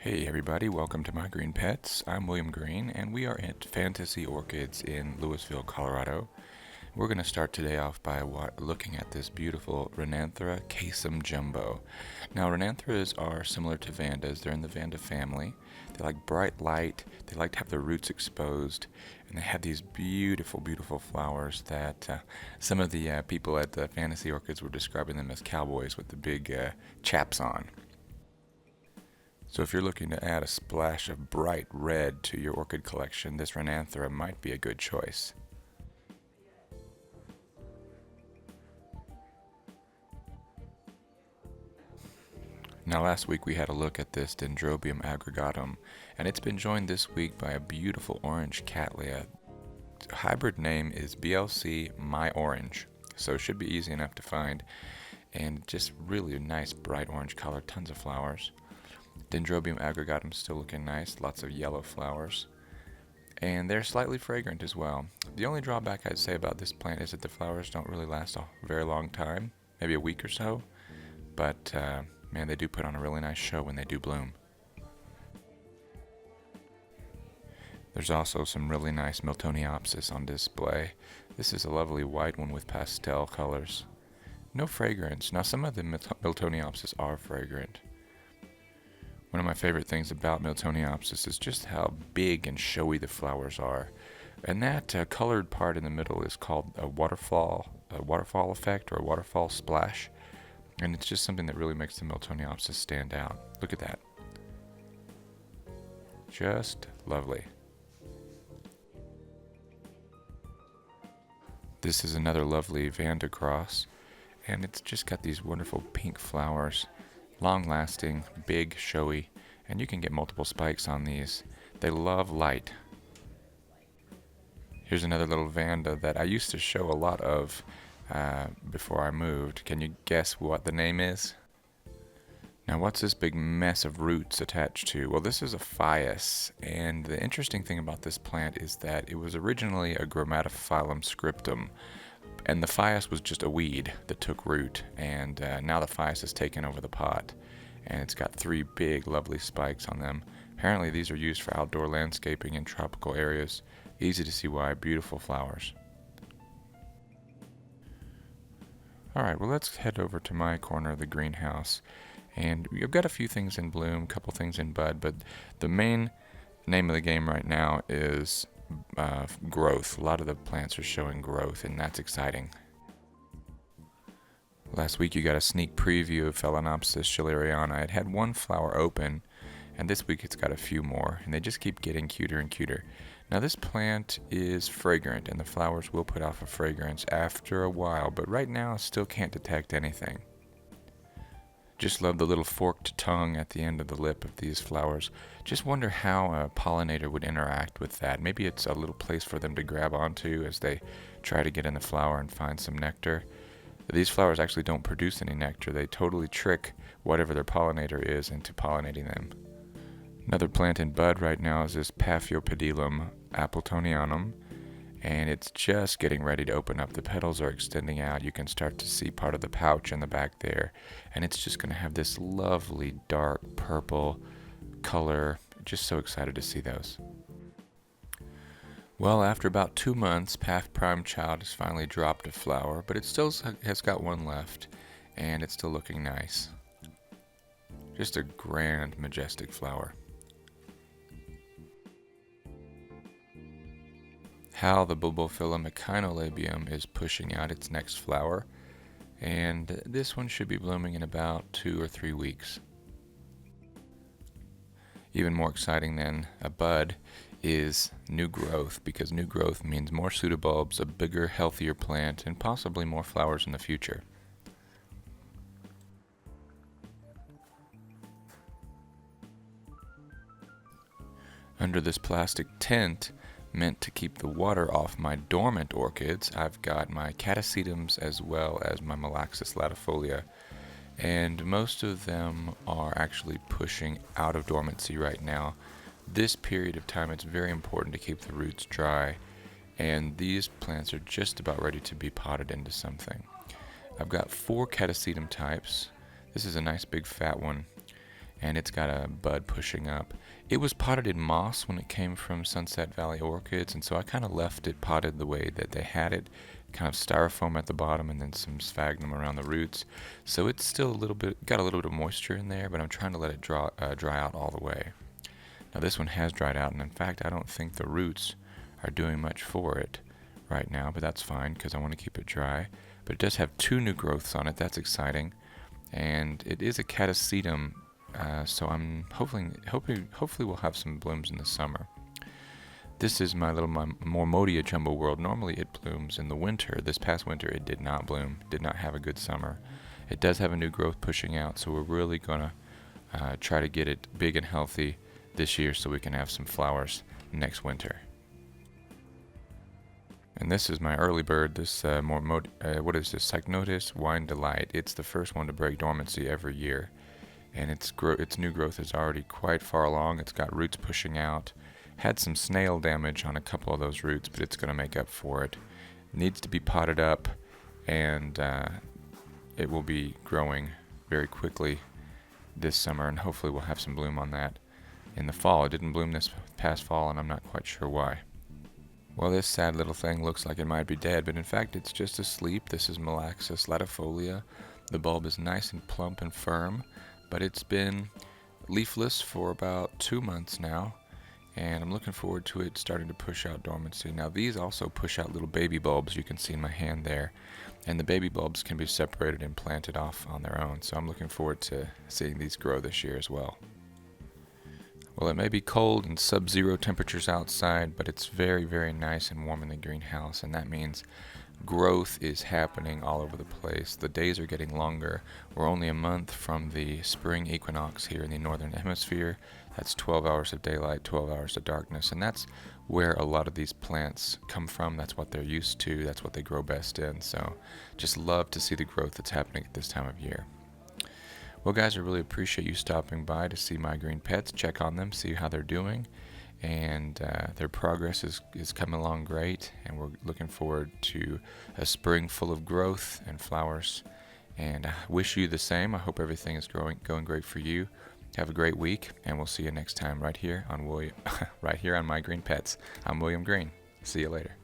Hey everybody, welcome to My Green Pets. I'm William Green and we are at Fantasy Orchids in Louisville, Colorado. We're going to start today off by looking at this beautiful Renanthera Kasem jumbo. Now Renantheras are similar to Vandas. They're in the Vanda family. They like bright light, they like to have their roots exposed, and they have these beautiful, beautiful flowers that some of the people at the Fantasy Orchids were describing them as cowboys with the big chaps on. So if you're looking to add a splash of bright red to your orchid collection, this Renanthera might be a good choice. Now last week we had a look at this Dendrobium aggregatum, and it's been joined this week by a beautiful orange cattleya. The hybrid name is BLC My Orange, so it should be easy enough to find, and just really a nice bright orange color, tons of flowers. Dendrobium aggregatum still looking nice, lots of yellow flowers, and they're slightly fragrant as well. The only drawback I'd say about this plant is that the flowers don't really last a very long time, maybe a week or so, but man, they do put on a really nice show when they do bloom. There's also some really nice Miltoniopsis on display. This is a lovely white one with pastel colors. No fragrance. Now some of the Miltoniopsis are fragrant. One of my favorite things about Miltoniopsis is just how big and showy the flowers are. And that colored part in the middle is called a waterfall effect or a waterfall splash. And it's just something that really makes the Miltoniopsis stand out. Look at that. Just lovely. This is another lovely Vanda cross, and it's just got these wonderful pink flowers. Long-lasting, big, showy, and you can get multiple spikes on these. They love light. Here's another little Vanda that I used to show a lot of before I moved. Can you guess what the name is? Now what's this big mess of roots attached to? Well, this is a Phaeus, and the interesting thing about this plant is that it was originally a Grammatophyllum scriptum, and the Phaeus was just a weed that took root, and now the Phaeus has taken over the pot, and it's got three big lovely spikes on them. Apparently these are used for outdoor landscaping in tropical areas. Easy to see why. Beautiful flowers. Alright, well let's head over to my corner of the greenhouse, and we've got a few things in bloom, a couple things in bud, but the main name of the game right now is growth. A lot of the plants are showing growth, and that's exciting. Last week you got a sneak preview of Phalaenopsis Chilli Rihanna. It had one flower open, and this week it's got a few more, and they just keep getting cuter and cuter. Now this plant is fragrant, and the flowers will put off a fragrance after a while, but right now I still can't detect anything. Just love the little forked tongue at the end of the lip of these flowers. Just wonder how a pollinator would interact with that. Maybe it's a little place for them to grab onto as they try to get in the flower and find some nectar. These flowers actually don't produce any nectar. They totally trick whatever their pollinator is into pollinating them. Another plant in bud right now is this Paphiopedilum Appletonianum, and it's just getting ready to open up. The petals are extending out. You can start to see part of the pouch in the back there, and it's just going to have this lovely dark purple color. Just so excited to see those. Well, after about 2 months, Paph Prime Child has finally dropped a flower, but it still has got one left, and it's still looking nice. Just a grand, majestic flower. How the Bulbophyllum echinolabium is pushing out its next flower, and this one should be blooming in about 2 or 3 weeks. Even more exciting than a bud is new growth, because new growth means more pseudobulbs, a bigger, healthier plant, and possibly more flowers in the future. Under this plastic tent, meant to keep the water off my dormant orchids, I've got my Caddis as well as my Molasses Latifolia, and most of them are actually pushing out of dormancy right now. This period of time, it's very important to keep the roots dry, and these plants are just about ready to be potted into something. I've got 4 Caddis types. This is a nice big fat one. and it's got a bud pushing up. It was potted in moss when it came from Sunset Valley Orchids, and so I kind of left it potted the way that they had it, kind of styrofoam at the bottom and then some sphagnum around the roots. So it's still got a little bit of moisture in there, but I'm trying to let it dry out all the way. Now this one has dried out, and in fact I don't think the roots are doing much for it right now, but that's fine because I want to keep it dry. But it does have 2 new growths on it. That's exciting, and it is a Caddis sedum, so I'm hopefully we'll have some blooms in the summer. This is my Morya jumbo world. Normally it blooms in the winter. This past winter it did not bloom, did not have a good summer. It does have a new growth pushing out, so we're really gonna try to get it big and healthy this year so we can have some flowers next winter. And this is my early bird, this what is this, Cycnotus Wine Delight. It's the first one to break dormancy every year, and its new growth is already quite far along. It's got roots pushing out, had some snail damage on a couple of those roots, but it's going to make up for it. Needs to be potted up, and it will be growing very quickly this summer, and hopefully we'll have some bloom on that in the fall. It didn't bloom this past fall, and I'm not quite sure why. Well, this sad little thing looks like it might be dead, but in fact it's just asleep. This is Molasses Latifolia. The bulb is nice and plump and firm, but it's been leafless for about 2 months now, and I'm looking forward to it starting to push out dormancy. Now these also push out little baby bulbs, you can see in my hand there, and the baby bulbs can be separated and planted off on their own, so I'm looking forward to seeing these grow this year as well. Well, it may be cold and sub-zero temperatures outside, but it's very, very nice and warm in the greenhouse, and that means growth is happening all over the place. The days are getting longer. We're only a month from the spring equinox here in the northern hemisphere. That's 12 hours of daylight, 12 hours of darkness, and that's where a lot of these plants come from. That's what they're used to. That's what they grow best in. So just love to see the growth that's happening at this time of year. Well, guys, I really appreciate you stopping by to see my green pets, check on them, see how they're doing, and their progress is coming along great, and we're looking forward to a spring full of growth and flowers, and I wish you the same. I hope everything is going great for you. Have a great week, and we'll see you next time right here on My Green Pets. I'm William Green. See you later.